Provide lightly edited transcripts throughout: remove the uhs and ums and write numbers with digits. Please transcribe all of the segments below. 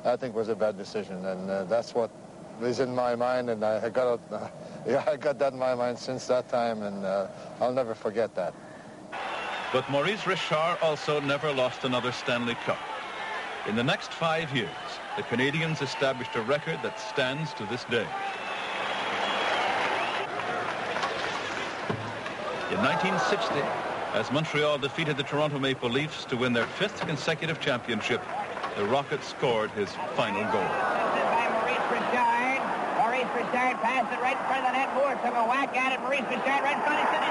I think was a bad decision, and that's what is in my mind, and I got that in my mind since that time, and I'll never forget that. But Maurice Richard also never lost another Stanley Cup. In the next 5 years, the Canadiens established a record that stands to this day. In 1960, as Montreal defeated the Toronto Maple Leafs to win their 5th consecutive championship, the Rocket scored his final goal. By Maurice Richard. Maurice Richard passed it right in front of the net. Moore took a whack at it. Maurice Richard right in front of it.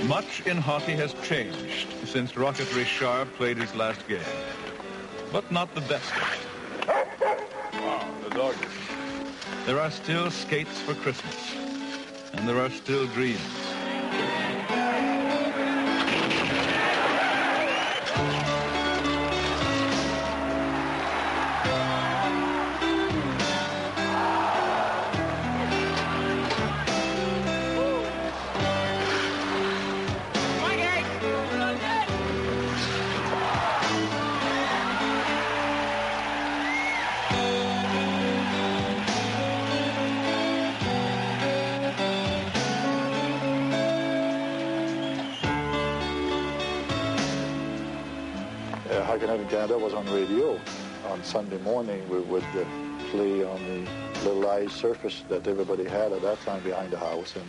Much in hockey has changed since Rocket Richard played his last game, but not the best of it. Wow, the dog. There are still skates for Christmas, and there are still dreams. Hockey Night in Canada was on radio. On Sunday morning, we would play on the little ice surface that everybody had at that time behind the house. And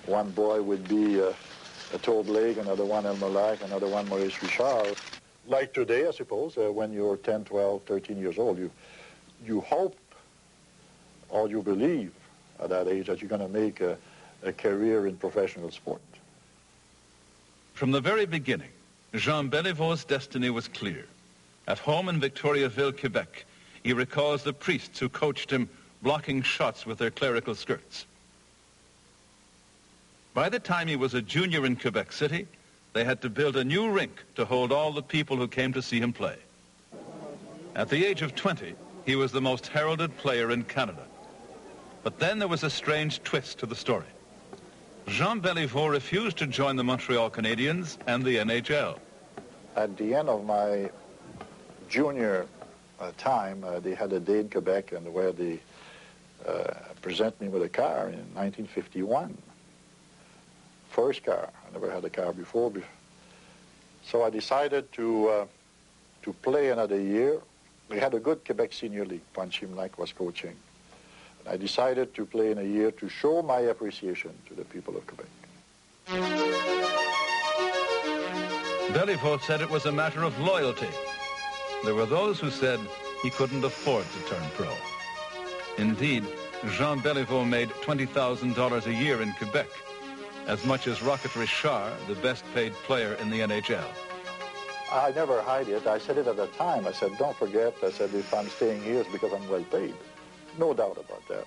one boy would be a Toad Lake, another one Elmer Lack, another one Maurice Richard. Like today, I suppose, when you're 10, 12, 13 years old, you hope or you believe at that age that you're going to make a career in professional sport. From the very beginning, Jean Béliveau's destiny was clear. At home in Victoriaville, Quebec, he recalls the priests who coached him blocking shots with their clerical skirts. By the time he was a junior in Quebec City, they had to build a new rink to hold all the people who came to see him play. At the age of 20, he was the most heralded player in Canada. But then there was a strange twist to the story. Jean Béliveau refused to join the Montreal Canadiens and the NHL. At the end of my junior time, they had a day in Quebec and where they present me with a car in 1951. First car. I never had a car before. So I decided to play another year. We had a good Quebec Senior League. Panchim Lac was coaching. I decided to play in a year to show my appreciation to the people of Quebec. Béliveau said it was a matter of loyalty. There were those who said he couldn't afford to turn pro. Indeed, Jean Béliveau made $20,000 a year in Quebec, as much as Rocket Richard, the best-paid player in the NHL. I never hide it. I said it at the time. I said, don't forget, I said, if I'm staying here, it's because I'm well paid. No doubt about that,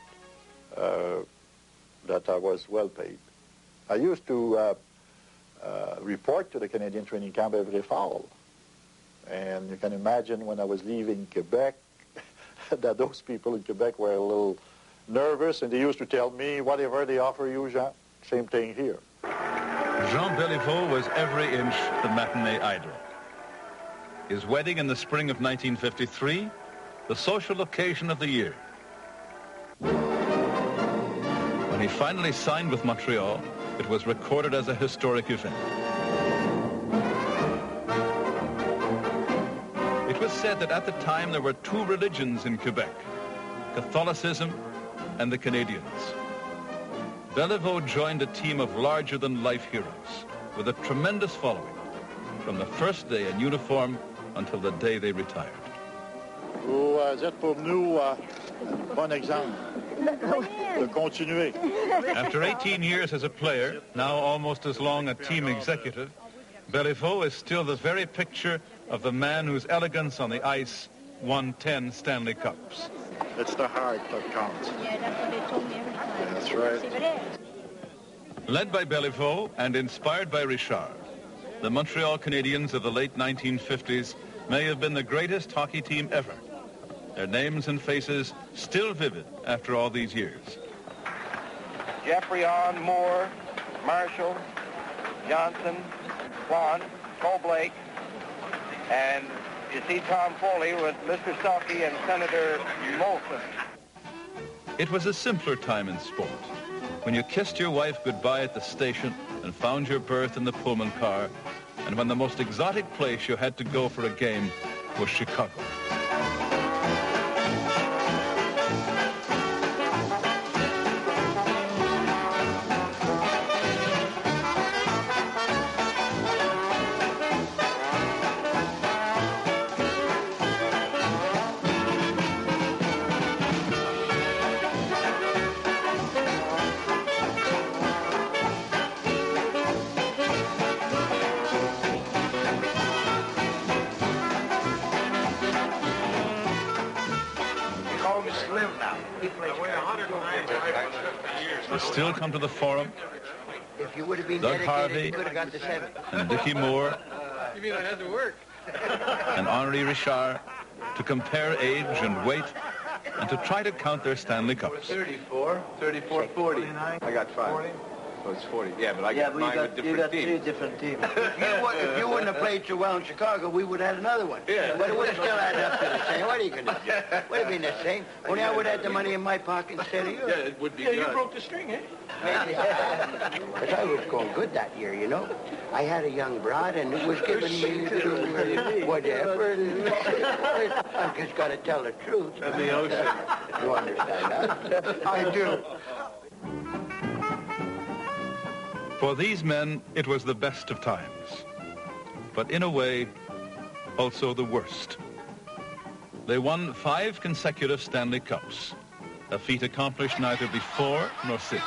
that I was well paid. I used to report to the Canadian training camp every fall. And you can imagine when I was leaving Quebec that those people in Quebec were a little nervous, and they used to tell me, whatever they offer you, Jean, same thing here. Jean Béliveau was every inch the matinee idol. His wedding in the spring of 1953, the social occasion of the year. When he finally signed with Montreal, it was recorded as a historic event. It was said that at the time there were two religions in Quebec, Catholicism and the Canadians. Béliveau joined a team of larger-than-life heroes with a tremendous following from the first day in uniform until the day they retired. Vous êtes pour nous bon exemple de continuer. After 18 years as a player, now almost as long a team executive, Béliveau is still the very picture of the man whose elegance on the ice won 10 Stanley Cups. It's the heart that counts. Yeah, that's what they told me every time. That's right. Led by Béliveau and inspired by Richard, the Montreal Canadiens of the late 1950s may have been the greatest hockey team ever. Their names and faces still vivid after all these years. Jeffrey on, Moore, Marshall, Johnson, Swan, Cole Blake, and you see Tom Foley with Mr. Selke and Senator Molson. It was a simpler time in sport, when you kissed your wife goodbye at the station and found your berth in the Pullman car, and when the most exotic place you had to go for a game was Chicago. They still come to the Forum. If you would have been Doug dedicated, Harvey you could have got the 7th. And Dickie Moore. You mean I had to work? And Henri Richard to compare age and weight and to try to count their Stanley Cups. 34, 40. I got 5. 40? Oh, it's 40. Yeah, but I got mine with different teams. You got 3 different teams. If you wouldn't have played so well in Chicago, we would have had another one. Yeah. But it would have still added up to the same. What are you going to do? It would have been the same. Only I would have had the money in my pocket instead of yours. Yeah, it would be good. You broke the string, eh? Because I was going good that year, you know. I had a young bride, and it was giving me whatever. I've just got to tell the truth. And the ocean. You understand that? I do. For these men, it was the best of times. But in a way, also the worst. They won 5 consecutive Stanley Cups, a feat accomplished neither before nor since.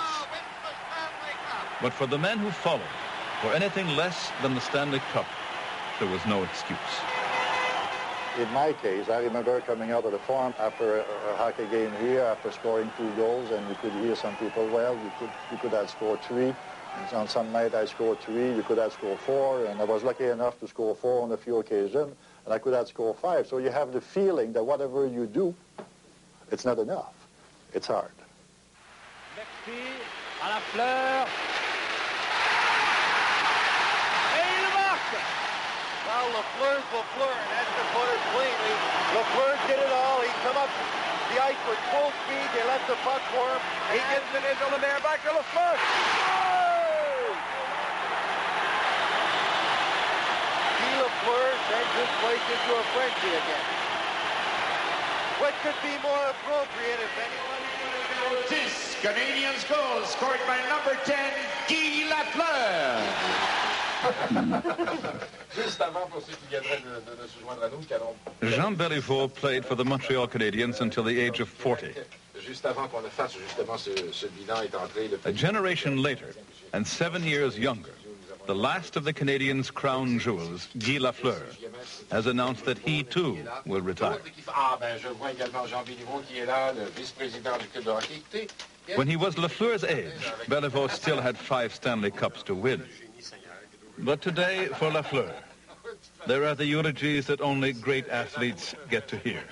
But for the men who followed, for anything less than the Stanley Cup, there was no excuse. In my case, I remember coming out of the Forum after a hockey game here, after scoring 2 goals, and you could hear some people, well, you could have scored 3. On some night I scored 3, you could have scored 4, and I was lucky enough to score 4 on a few occasions, and I could have scored 5. So you have the feeling that whatever you do, it's not enough. It's hard. Merci à la fleur. Et il marque! Well, Lafleur, and that's the putter cleanly. Lafleur did it all. He come up the ice with full speed. They left the puck for him. He gets it into the there. Back to Lafleur. Lafleur sends this place into a frenzy again. What could be more appropriate if anyone... This Canadiens goal scored by number 10, Guy Lafleur. Jean Béliveau played for the Montreal Canadiens until the age of 40. A generation later, and 7 years younger, the last of the Canadiens' crown jewels, Guy Lafleur, has announced that he, too, will retire. When he was Lafleur's age, Béliveau still had 5 Stanley Cups to win. But today, for Lafleur, there are the eulogies that only great athletes get to hear.